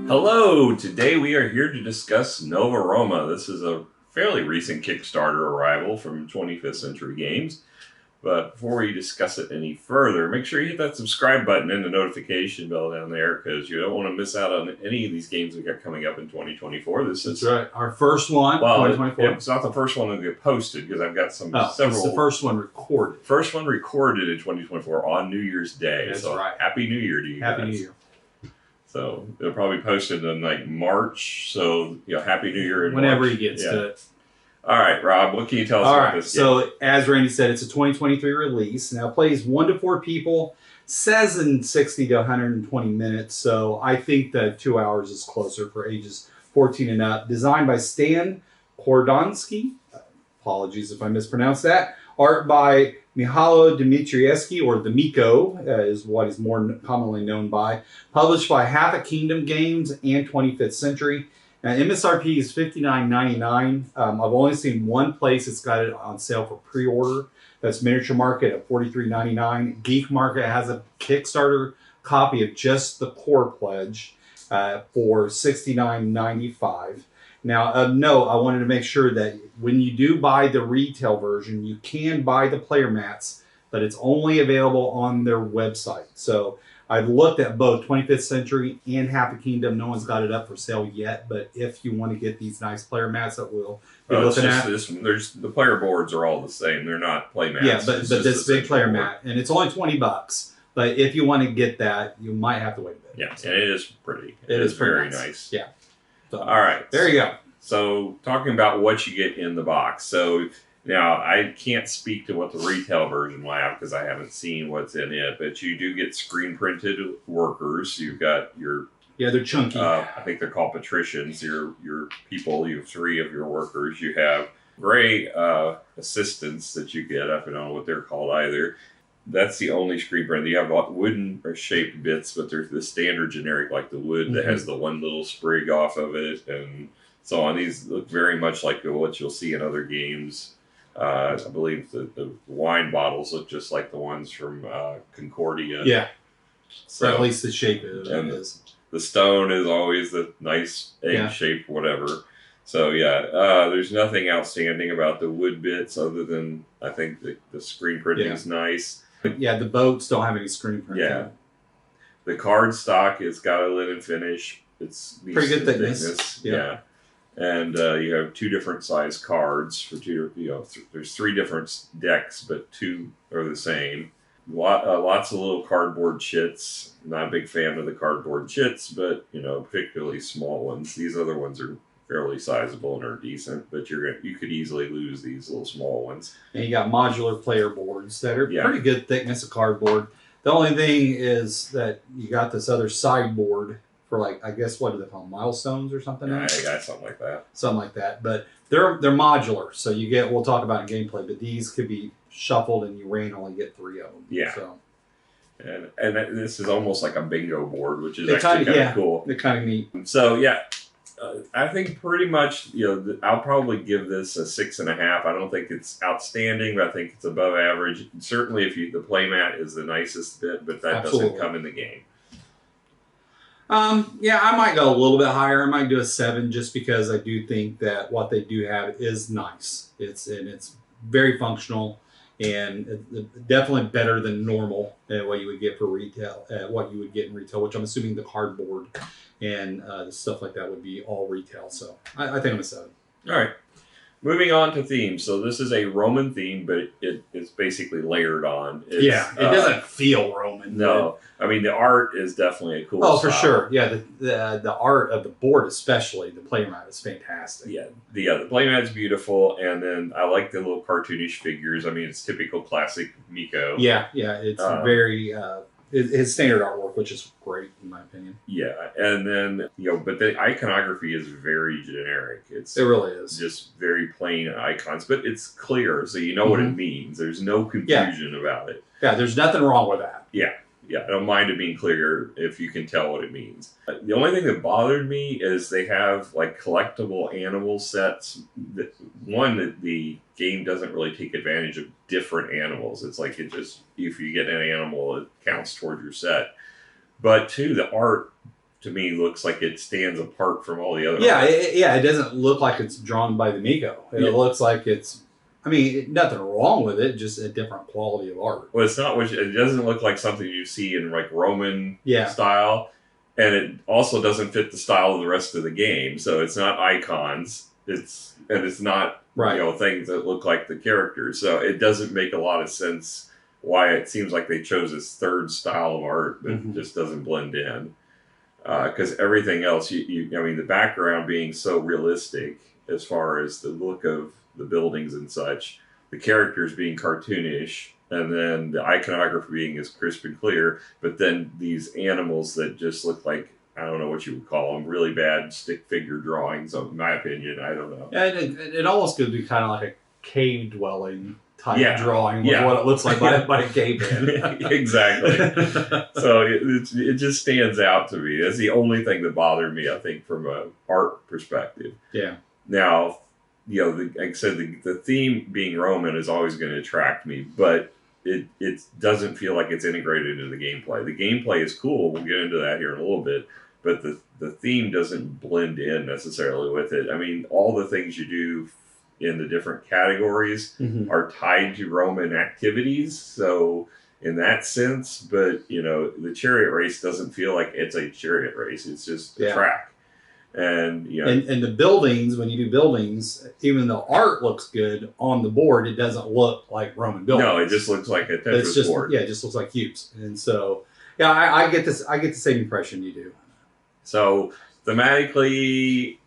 Hello, today we are here to discuss Nova Roma. This is a fairly recent Kickstarter arrival from 25th Century Games. But before we discuss it any further, make sure you hit that subscribe button and the notification bell down there because you don't want to miss out on any of these games we got coming up in 2024. That's right. Our first one, well, 2024. It's not the first one that get posted because I've got several. It's the first one recorded. First one recorded in 2024 on New Year's Day. That's so right. Happy New Year to you guys. Happy New Year. So they'll probably post it in like March. So Happy New Year in whenever March. he gets to it. All right, Rob, what can you tell us about this game? So as Randy said, it's a 2023 release. Now it plays 1 to 4 people. Says in 60 to 120 minutes. So I think that 2 hours is closer for ages 14 and up. Designed by Stan Kordonsky. Apologies if I mispronounced that. Art by Mihailo Dmitrievsky, or the Miko, is what he's more commonly known by. Published by Half a Kingdom Games and 25th Century. Now, MSRP is $59.99. I've only seen one place that's got it on sale for pre-order. That's Miniature Market at $43.99. Geek Market has a Kickstarter copy of just the core pledge for $69.95. Now, note, I wanted to make sure that when you do buy the retail version, you can buy the player mats, but it's only available on their website. So I've looked at both 25th Century and Half a Kingdom. No one's got it up for sale yet, but if you want to get these nice player mats that we'll be looking at. There's the player boards are all the same. They're not play mats. Yeah, but this big player mat, and it's only $20. But if you want to get that, you might have to wait a bit. Yeah, and it is pretty. It is very nice. Yeah. So, all right. There you go. So talking about what you get in the box. So now I can't speak to what the retail version will have because I haven't seen what's in it, but you do get screen printed workers. You've got your they're chunky. I think they're called patricians. Your people. You have 3 of your workers. You have gray assistants that you get. I don't know what they're called either. That's the only screen print. You have wooden or shaped bits, but they're the standard generic, like the wood that has the one little sprig off of it, and so on. These look very much like what you'll see in other games. I believe the wine bottles look just like the ones from Concordia. Yeah. So at least the shape of it is. The stone is always the nice egg-shaped whatever. So there's nothing outstanding about the wood bits other than I think the screen printing is nice. Yeah, the boats don't have any screen printing. Yeah. The card stock has got a linen finish. It's pretty good thickness. Yeah. And you have 2 different size cards for 2. There's 3 different decks, but 2 are the same. Lots of little cardboard chits. Not a big fan of the cardboard chits, but particularly small ones. These other ones are fairly sizable and are decent, but you could easily lose these little small ones. And you got modular player boards that are pretty good thickness of cardboard. The only thing is that you got this other sideboard for, like, I guess, what do they call them? Milestones or something? Yeah, I got something like that. Something like that. But they're modular, so you get. We'll talk about in gameplay, but these could be shuffled, and you randomly get 3 of them. Yeah. So. And this is almost like a bingo board, which is actually kind of cool. They're kind of neat. So I think pretty much I'll probably give this a 6.5. I don't think it's outstanding, but I think it's above average. Certainly, if the playmat is the nicest bit, but that doesn't come in the game. I might go a little bit higher. I might do a 7 just because I do think that what they do have is nice. It's very functional and definitely better than normal what you would get for retail. What you would get in retail, which I'm assuming the cardboard and stuff like that would be all retail. So I think I'm a 7. All right. Moving on to themes. So this is a Roman theme, but it's basically layered on. It doesn't feel Roman. No. I mean, the art is definitely a cool style. for sure. Yeah, the art of the board especially, the playmat is fantastic. Yeah, the playmat's beautiful, and then I like the little cartoonish figures. I mean, it's typical classic Miko. Yeah, it's very... his standard artwork, which is great in my opinion. Yeah, and then but the iconography is very generic. It really is just very plain icons, but it's clear, so you know what it means. There's no confusion about it. Yeah, there's nothing wrong with that. Yeah, I don't mind it being clear if you can tell what it means. The only thing that bothered me is they have like collectible animal sets. One, that the game doesn't really take advantage of different animals. It's like if you get an animal, it counts towards your set. But 2, the art to me looks like it stands apart from all the other. Yeah, it doesn't look like it's drawn by the Miko. It looks like it's. I mean, nothing wrong with it, just a different quality of art. Well, it's not. It doesn't look like something you see in like Roman style, and it also doesn't fit the style of the rest of the game. So it's not icons. It's not things that look like the characters. So it doesn't make a lot of sense why it seems like they chose this third style of art that just doesn't blend in. Because everything else, I mean, the background being so realistic as far as the look of the buildings and such, the characters being cartoonish, and then the iconography being as crisp and clear, but then these animals that just look like, I don't know what you would call them, really bad stick figure drawings, in my opinion. I don't know. Yeah, it almost could be kind of like a cave dwelling type drawing with what it looks like by a caveman. Exactly. So it just stands out to me. That's the only thing that bothered me, I think, from an art perspective. Yeah. Now, like I said, the theme being Roman is always going to attract me, but it doesn't feel like it's integrated into the gameplay. The gameplay is cool. We'll get into that here in a little bit, but the theme doesn't blend in necessarily with it. I mean, all the things you do in the different categories are tied to Roman activities. So in that sense, but the chariot race doesn't feel like it's a chariot race. It's just a track. And and the buildings, when you do buildings, even though art looks good on the board, it doesn't look like Roman buildings. No, it just looks like a Tetris board. Yeah, it just looks like cubes. And so, I get this. I get the same impression you do. So thematically,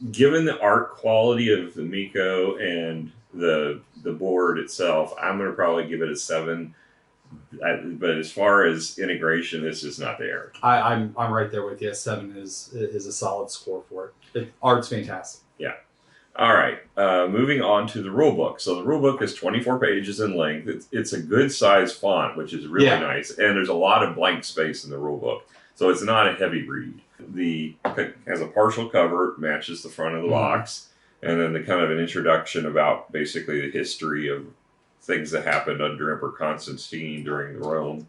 given the art quality of the Miko and the board itself, I'm going to probably give it a 7. But as far as integration, it's just not there. I'm right there with you. 7 is a solid score for it. Art's fantastic. Yeah. All right. Moving on to the rule book. So the rule book is 24 pages in length. It's a good size font, which is really nice, and there's a lot of blank space in the rule book, so it's not a heavy read. It has a partial cover, matches the front of the box, and then the kind of an introduction about basically the history of things that happened under Emperor Constantine during the Rome.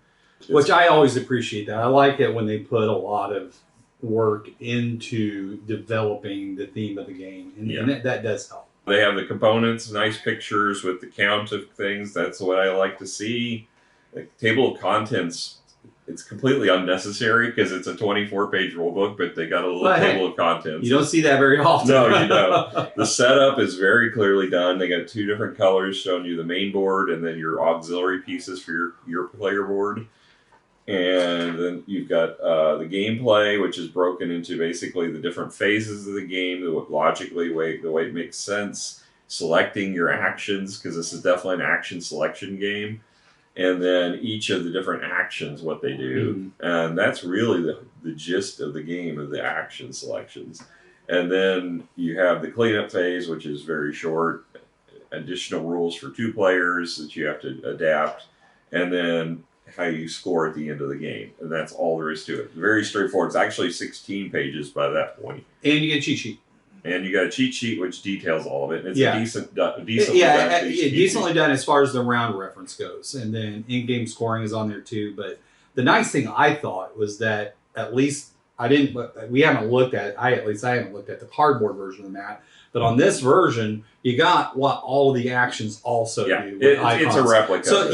Which I always appreciate that. I like it when they put a lot of work into developing the theme of the game, and that does help. They have the components, nice pictures with the count of things. That's what I like to see. The table of contents, it's completely unnecessary because it's a 24-page rulebook, but they got a little table of contents. You don't see that very often. No, you don't. The setup is very clearly done. They got 2 different colors showing you the main board and then your auxiliary pieces for your player board. And then you've got the gameplay, which is broken into basically the different phases of the game, logically the way it makes sense, selecting your actions, because this is definitely an action selection game. And then each of the different actions, what they do. And that's really the gist of the game, of the action selections. And then you have the cleanup phase, which is very short, additional rules for 2 players that you have to adapt, and then how you score at the end of the game. And that's all there is to it. Very straightforward. It's actually 16 pages by that point. And you get a cheat sheet. And you got a cheat sheet which details all of it. And it's decently done as far as the round reference goes. And then in-game scoring is on there too. But the nice thing I thought was that at least I haven't looked at the cardboard version of that. But on this version, you got what all the actions also do. It's a replica. So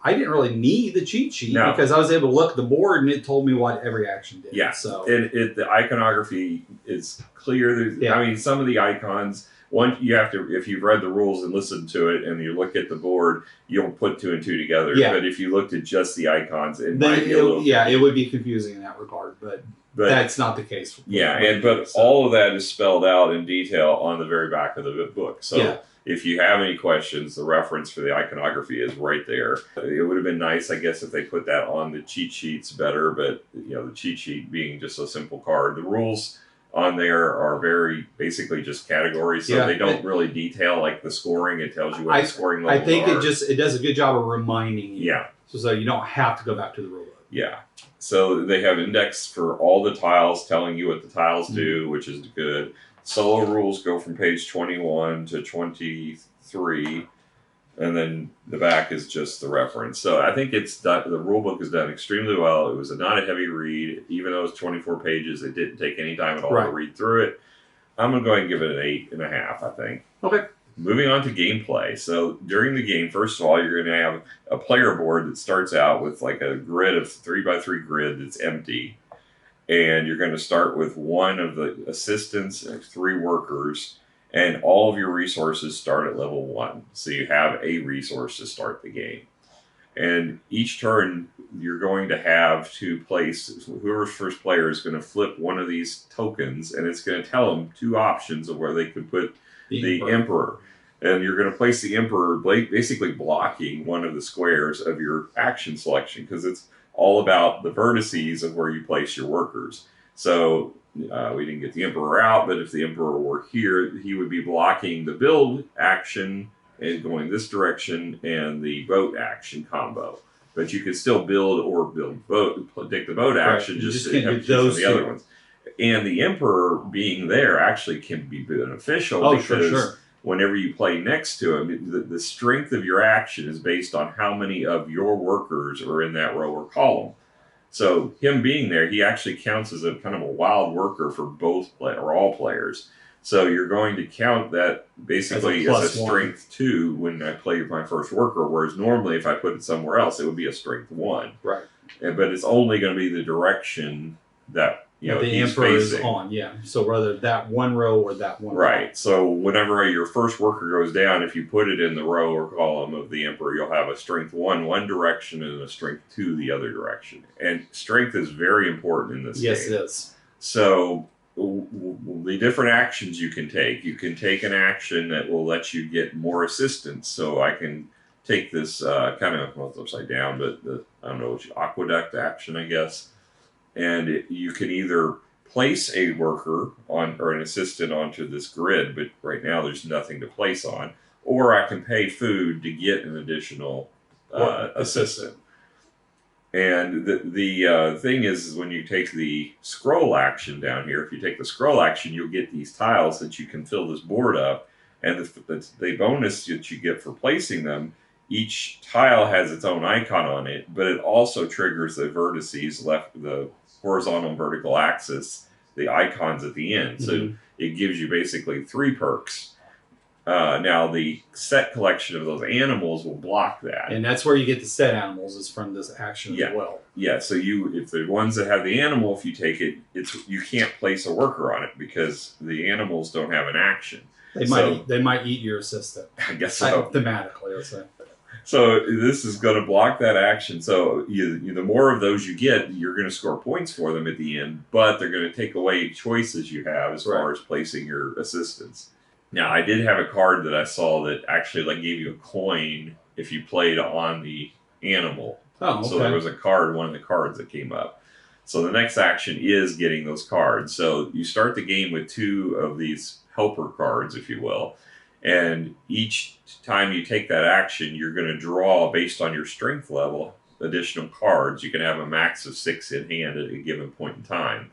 I didn't really need the cheat sheet because I was able to look at the board and it told me what every action did. Yeah. So the iconography is clear. I mean, some of the icons, you have to, if you've read the rules and listened to it and you look at the board, you'll put 2 and 2 together. Yeah. But if you looked at just the icons, it might be a little... Yeah, it would be confusing in that regard, but that's not the case. But all of that is spelled out in detail on the very back of the book. So if you have any questions, the reference for the iconography is right there. It would have been nice, I guess, if they put that on the cheat sheets better, but the cheat sheet being just a simple card. The rules on there are very basically just categories, so they don't really detail like the scoring. It tells you what the scoring levels are. I think it does a good job of reminding you. Yeah. So you don't have to go back to the rule book. Yeah. So they have index for all the tiles, telling you what the tiles do, which is good. Solo rules go from page 21 to 23. and then the back is just the reference. So I think it's done, the rule book is done extremely well. It was not a heavy read, even though it's 24 pages. It didn't take any time at all to read through it. I'm going to go ahead and give it an 8.5, I think. Okay. Moving on to gameplay. So during the game, first of all, you're going to have a player board that starts out with like a grid of 3x3 grid that's empty. And you're going to start with one of the assistants and 3 workers. And all of your resources start at level 1. So you have a resource to start the game. And each turn, you're going to have to place, whoever's first player is going to flip one of these tokens, and it's going to tell them 2 options of where they can put the Emperor. And you're going to place the Emperor basically blocking one of the squares of your action selection, because it's all about the vertices of where you place your workers. So we didn't get the Emperor out, but if the Emperor were here, he would be blocking the build action and going this direction and the boat action combo. But you can still build or take the boat action, just to have those the other ones. And the Emperor being there actually can be beneficial because whenever you play next to him, the strength of your action is based on how many of your workers are in that row or column. So him being there, he actually counts as a kind of a wild worker for both or all players. So you're going to count that basically as a strength 2 when I play my first worker, whereas normally if I put it somewhere else, it would be a strength 1. Right. But it's only going to be the direction that the Emperor is on. Yeah. So whether that one row or that one row. Right. So whenever your first worker goes down, if you put it in the row or column of the Emperor, you'll have a strength 1 one direction and a strength 2 the other direction. And strength is very important in this game. Yes, it is. So the different actions you can take. You can take an action that will let you get more assistance. So I can take this kind of, well, it's upside down, but I don't know, aqueduct action, I guess. And you can either place a worker on or an assistant onto this grid, but right now there's nothing to place on. Or I can pay food to get an additional assistant. And the thing is when you take the scroll action down here, if you take the scroll action, you'll get these tiles that you can fill this board up. And the bonus that you get for placing them, each tile has its own icon on it, but it also triggers the vertices, the horizontal and vertical axis, the icons at the end. So it gives you basically 3 perks. Now the set collection of those animals will block that, and that's where you get the set animals is from this action as well. Yeah. So if the ones that have the animal, if you take it, you can't place a worker on it because the animals don't have an action. They might eat your assistant. I guess so. Thematically, let's say. So this is going to block that action. So the more of those you get, you're going to score points for them at the end, but they're going to take away choices you have as far as placing your assistants. Now, I did have a card that I saw that actually gave you a coin if you played on the animal. Oh, okay. So there was one of the cards that came up. So the next action is getting those cards. So you start the game with 2 of these helper cards, if you will. And each time you take that action, you're going to draw, based on your strength level, additional cards. You can have a max of 6 in hand at a given point in time.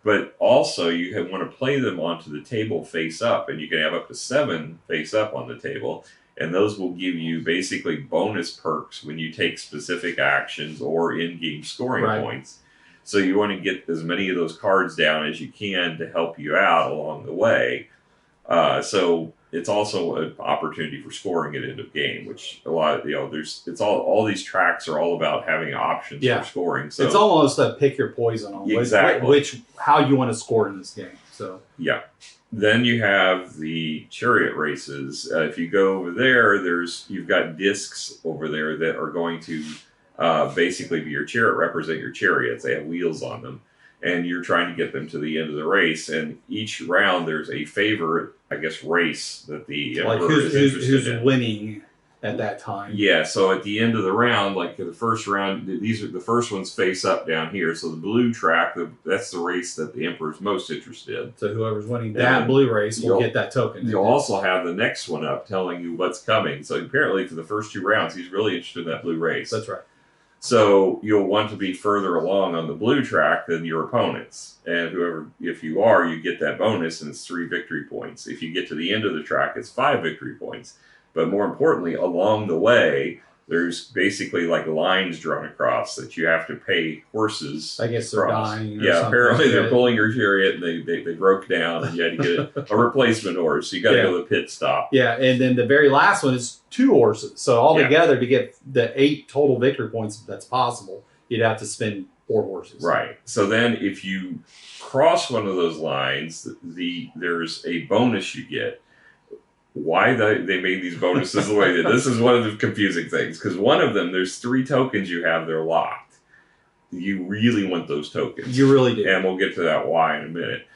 But also, you want to play them onto the table face up, and you can have up to 7 face up on the table. And those will give you basically bonus perks when you take specific actions or in-game scoring points. So you want to get as many of those cards down as you can to help you out along the way. So it's also an opportunity for scoring at end of game, which a lot of, all these tracks are all about having options for scoring. So it's almost a pick your poison on how you want to score in this game. So yeah. Then you have the chariot races. If you go over there, you've got discs over there that are going to basically be your chariot, represent your chariots. They have wheels on them. And you're trying to get them to the end of the race. And each round, there's a favorite, I guess, race that the Emperor is interested in. Who's winning at that time. Yeah, so at the end of the round, the first round, the first ones face up down here. So the blue track, that's the race that the Emperor's most interested in. So whoever's winning that blue race will get that token. You'll also have the next one up telling you what's coming. So apparently for the first 2 rounds, he's really interested in that blue race. That's right. So you'll want to be further along on the blue track than your opponents. And if you are, you get that bonus, and it's 3 victory points. If you get to the end of the track, it's 5 victory points. But more importantly, along the way, there's basically like lines drawn across that you have to pay horses. I guess they're dying. Or Yeah, apparently like they're pulling your chariot and they broke down and you had to get a replacement horse. So you got to go to the pit stop. Yeah, and then the very last one is 2 horses. So altogether, to get the 8 total victory points that's possible, you'd have to spend 4 horses. Right. So then if you cross one of those lines, there's a bonus you get. Why they made these bonuses the way that this is one of the confusing things, because one of them, there's 3 tokens you have, they're locked. You really want those tokens. You really do. And we'll get to that why in a minute.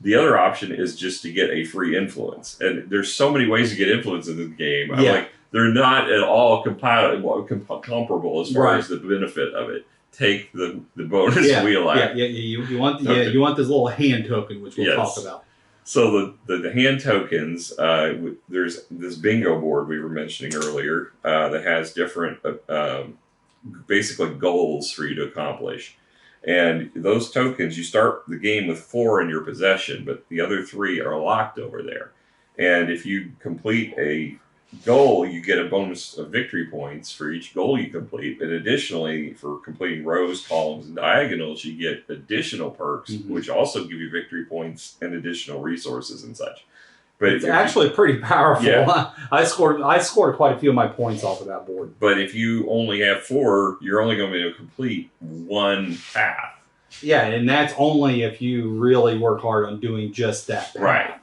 The other option is just to get a free influence. And there's so many ways to get influence in this game. I'm like, they're not at all comparable as far as the benefit of it. Take the bonus wheel out. Yeah, you want this little hand token, which we'll talk about. So the hand tokens, there's this bingo board we were mentioning earlier that has different, basically goals for you to accomplish. And those tokens, you start the game with 4 in your possession, but the other 3 are locked over there. And if you complete a goal, you get a bonus of victory points for each goal you complete. And additionally, for completing rows, columns, and diagonals, you get additional perks, which also give you victory points and additional resources and such. But it's actually pretty powerful. Yeah. I scored quite a few of my points off of that board. But if you only have 4, you're only going to be able to complete 1 path. Yeah, and that's only if you really work hard on doing just that path. Right.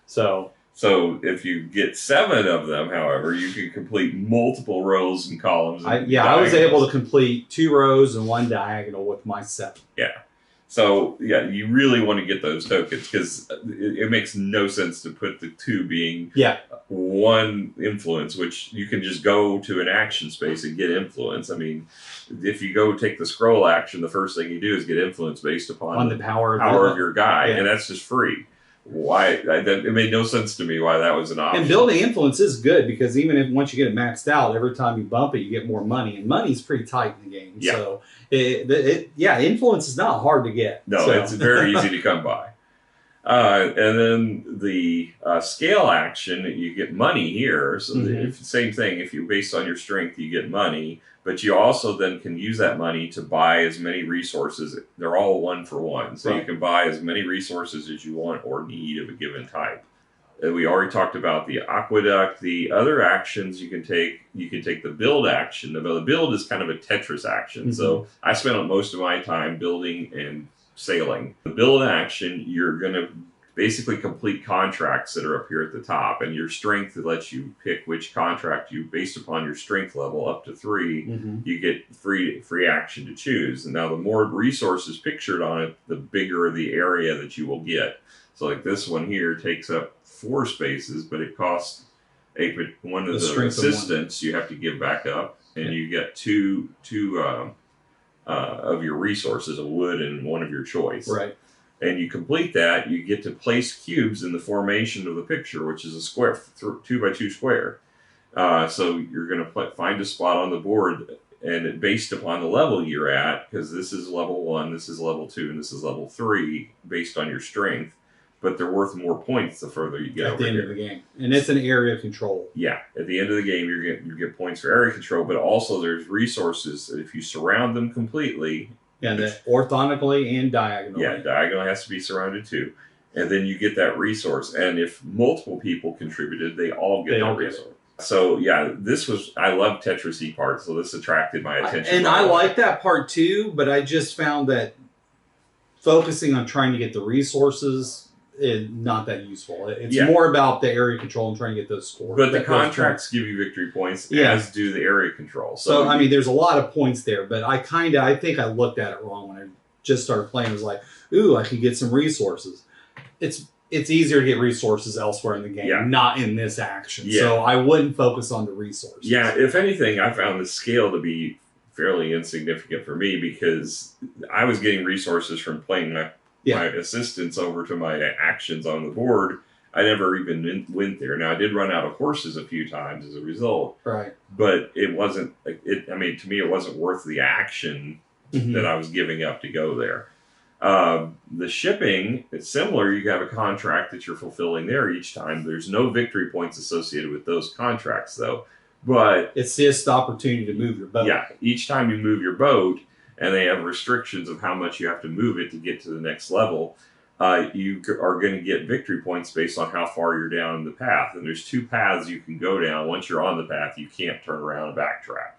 So if you get 7 of them, however, you can complete multiple rows and columns. I was able to complete 2 rows and 1 diagonal with my 7. Yeah. So, you really want to get those tokens because it makes no sense to put the 2 being 1 influence, which you can just go to an action space and get influence. I mean, if you go take the scroll action, the first thing you do is get influence based upon the power of your guy, and that's just free. Why? It made no sense to me why that was an option. And building influence is good because even if once you get it maxed out, every time you bump it, you get more money, and money's pretty tight in the game. Yeah. So influence is not hard to get. No, it's very easy to come by. And then the scale action, you get money here. So same thing. If you based on your strength, you get money. But you also then can use that money to buy as many resources. They're all 1 for 1. So you can buy as many resources as you want or need of a given type. And we already talked about the aqueduct. The other actions you can take the build action. The build is kind of a Tetris action. So I spent most of my time building and sailing. The build action, you're going to basically complete contracts that are up here at the top, and your strength lets you pick which contract you, based upon your strength level up to 3, you get free action to choose. And now the more resources pictured on it, the bigger the area that you will get. So like this one here takes up 4 spaces, but it costs one of the assistants you have to give back up, and you get two of your resources, a wood and one of your choice. Right. And you complete that, you get to place cubes in the formation of the picture, which is a square, 2 by 2 square. So you're going to find a spot on the board, and based upon the level you're at, because this is level 1, this is level 2, and this is level 3, based on your strength. But they're worth more points the further you get at the end of the game. And it's an area control. Yeah, at the end of the game, you get points for area control, but also there's resources that if you surround them completely. Yeah, orthogonally and diagonally. Yeah, diagonal has to be surrounded too. And then you get that resource. And if multiple people contributed, they all get that resource. So, I love Tetris-y part, so this attracted my attention. And I like that part too, but I just found that focusing on trying to get the resources is not that useful. It's more about the area control and trying to get those scores. But the contracts give you victory points, as do the area control. So I mean, there's a lot of points there, but I think I looked at it wrong when I just started playing. It was like, ooh, I could get some resources. It's easier to get resources elsewhere in the game, not in this action. Yeah. So I wouldn't focus on the resources. Yeah, if anything, I found the scale to be fairly insignificant for me because I was getting resources from playing my assistants over to my actions on the board. I never even went there. Now, I did run out of horses a few times as a result. Right. But it wasn't, to me, it wasn't worth the action that I was giving up to go there. The shipping, it's similar. You have a contract that you're fulfilling there each time. There's no victory points associated with those contracts, though. But it's just the opportunity to move your boat. Yeah, each time you move your boat, and they have restrictions of how much you have to move it to get to the next level, you are going to get victory points based on how far you're down the path. And there's 2 paths you can go down. Once you're on the path, you can't turn around and backtrack.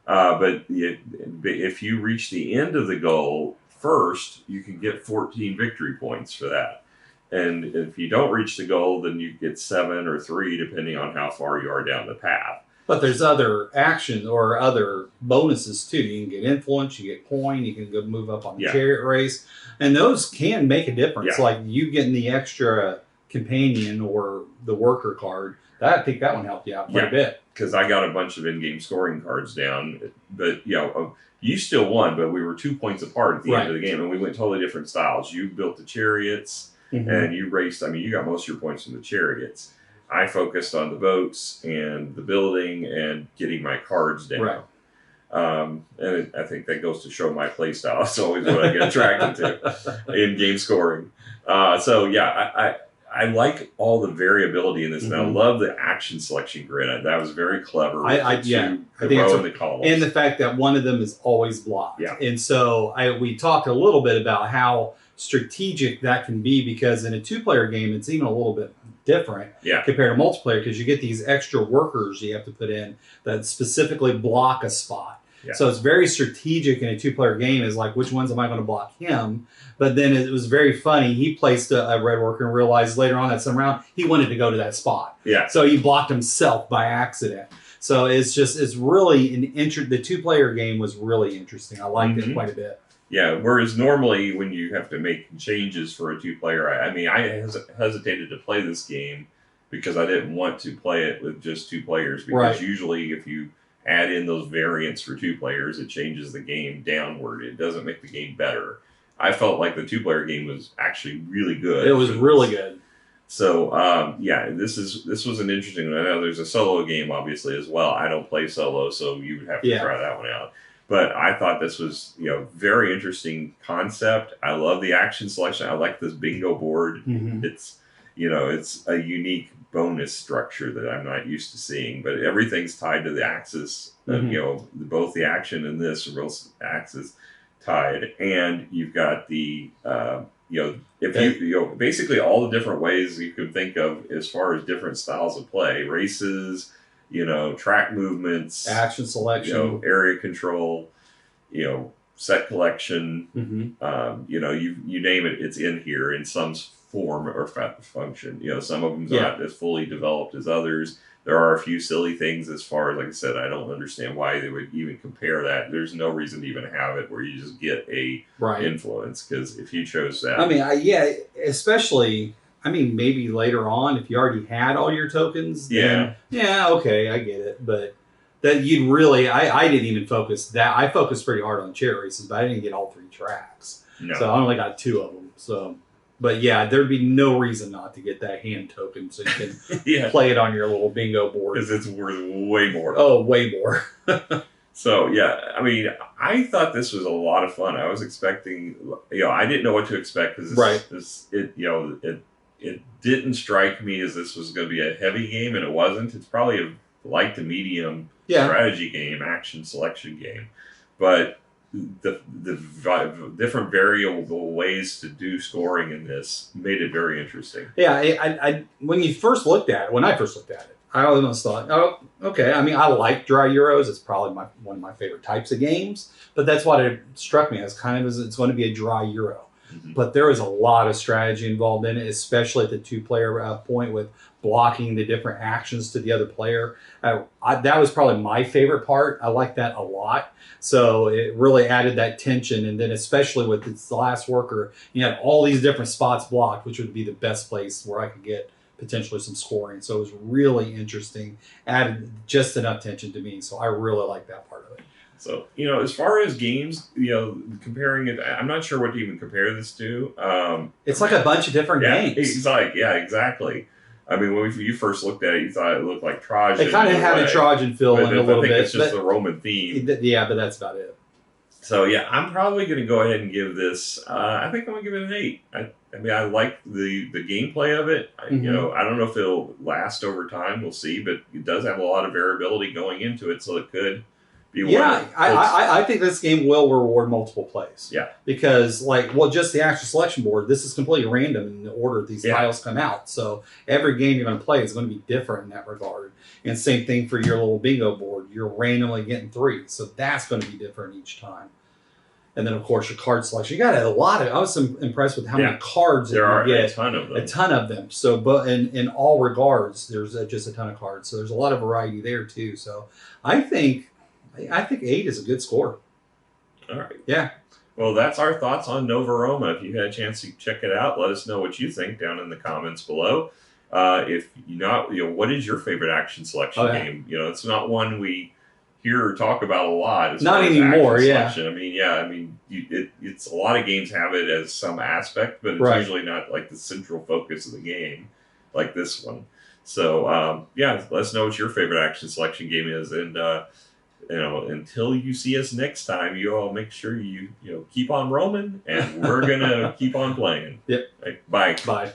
But if you reach the end of the goal first, you can get 14 victory points for that. And if you don't reach the goal, then you get 7 or 3, depending on how far you are down the path. But there's other action or other bonuses too. You can get influence, you get coin, you can go move up on the chariot race, and those can make a difference. Like you getting the extra companion or the worker card. I think that one helped you out quite a bit. Because I got a bunch of in-game scoring cards down, but you still won, but we were 2 points apart at the end of the game, and we went totally different styles. You built the chariots, and you raced. I mean, you got most of your points from the chariots. I focused on the boats and the building and getting my cards down. And I think that goes to show my play style. It's always what I get attracted to in game scoring. I like all the variability in this, and I love the action selection grid. That was very clever. I think the columns. And the fact that one of them is always blocked. And so we talked a little bit about how strategic that can be, because in a 2-player game, it's even a little bit different compared to multiplayer, because you get these extra workers you have to put in that specifically block a spot. So it's very strategic in a 2-player game, is like, which ones am I going to block him? But then it was very funny. He placed a red worker and realized later on that some round he wanted to go to that spot. So he blocked himself by accident. So it's really the 2-player game was really interesting. I liked it quite a bit. Whereas normally when you have to make changes for a 2-player, I hesitated to play this game because I didn't want to play it with just 2 players. Because usually if you add in those variants for 2 players, it changes the game downward. It doesn't make the game better. I felt like the 2-player game was actually really good. It was really good. So this was an interesting one. I know there's a solo game obviously as well. I don't play solo, so you would have to try that one out. But I thought this was, very interesting concept. I love the action selection. I like this bingo board. It's, it's a unique bonus structure that I'm not used to seeing. But everything's tied to the axis. Both the action and this real axis tied. And you've got the, basically all the different ways you can think of as far as different styles of play, races, track movements, action selection, area control, set collection, you name it, it's in here in some form or function. Some of them not as fully developed as others. There are a few silly things as far as, like I said, I don't understand why they would even compare that. There's no reason to even have it where you just get a influence, because if you chose that. Especially... maybe later on, if you already had all your tokens, then, okay, I get it. But that you'd really, I didn't even focus that. I focused pretty hard on chariot races, but I didn't get all 3 tracks. No. So I only got 2 of them. So, but there'd be no reason not to get that hand token so you can play it on your little bingo board. Because it's worth way more. Oh, way more. So, I thought this was a lot of fun. I was expecting, I didn't know what to expect because it didn't strike me as this was going to be a heavy game, and it wasn't. It's probably a light to medium strategy game, action selection game. But the different variable ways to do scoring in this made it very interesting. When I first looked at it, I almost thought, oh, okay. I like dry Euros. It's probably one of my favorite types of games. But that's what it struck me as, it's going to be a dry Euro. But there is a lot of strategy involved in it, especially at the 2-player point with blocking the different actions to the other player. That was probably my favorite part. I like that a lot. So it really added that tension. And then especially with its last worker, you had all these different spots blocked, which would be the best place where I could get potentially some scoring. So it was really interesting, added just enough tension to me. So I really like that part of it. So, as far as games, comparing it, I'm not sure what to even compare this to. It's like a bunch of different games. It's like, exactly. When you first looked at it, you thought it looked like Trojan. It kind of had a Trojan feel in a little bit. It's just the Roman theme. But that's about it. So yeah, I'm probably going to go ahead and give this. I think I'm going to give it an 8. I mean, I like the gameplay of it. I don't know if it'll last over time. We'll see, but it does have a lot of variability going into it, so it could be. Yeah, I think this game will reward multiple plays. Yeah, because just the action selection board. This is completely random in the order these tiles come out. So every game you're going to play is going to be different in that regard. And same thing for your little bingo board. You're randomly getting 3, so that's going to be different each time. And then, of course, your card selection. You got a lot of. I was impressed with how many cards there are. You get. A ton of them. A ton of them. So, but in all regards, there's just a ton of cards. So there's a lot of variety there too. So I think 8 is a good score. All right. Yeah. Well, that's our thoughts on Nova Roma. If you had a chance to check it out, let us know what you think down in the comments below. If you not, what is your favorite action selection game? It's not one we hear or talk about a lot. Not anymore. Yeah. I mean, it's a lot of games have it as some aspect, but it's usually not like the central focus of the game, like this one. So let us know what your favorite action selection game is, and until you see us next time, you all make sure you keep on roaming, and we're gonna keep on playing. Yep. Bye. Bye.